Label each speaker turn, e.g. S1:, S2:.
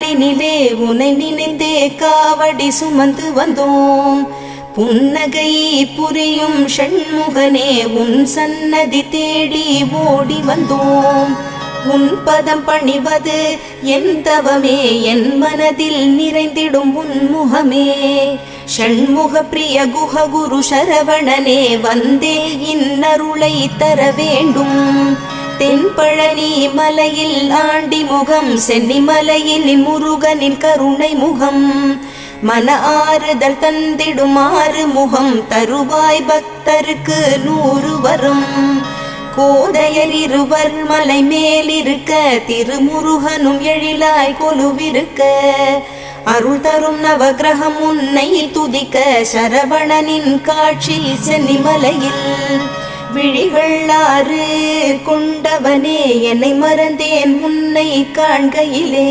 S1: நாளினிலே உனை நினைந்தே காவடி சுமந்து வந்தோம். புன்னகை புரியும் ஷண்முகனே உன் சன்னதி தேடி ஓடி வந்தோம். உன் பதம் பணிவது என் தவமே, என் மனதில் நிறைந்திடும் உன் முகமே. ஷண்முக பிரிய குஹ குரு சரவணனே வந்தே இன்னருளை தர வேண்டும். தென்பழனி மலையில் ஆண்டி முகம், சென்னிமலையில் முருகனின் கருணை முகம். மன ஆறுதல் தந்திடும் ஆறு முகம், தருவாய் பக்தருக்கு 100 வரும். கோதையர் இருவர் மலை மேலிருக்க, திருமுருகனும் எழிலாய் கொலுவிருக்க. அருள் தரும் நவகிரகம் உன்னை துதிக்க, சரவணனின் காட்சி சென்னிமலையில். விழிகள் 6 கொண்டவனே என்னை மறந்தேன் உன்னை காண்கையிலே.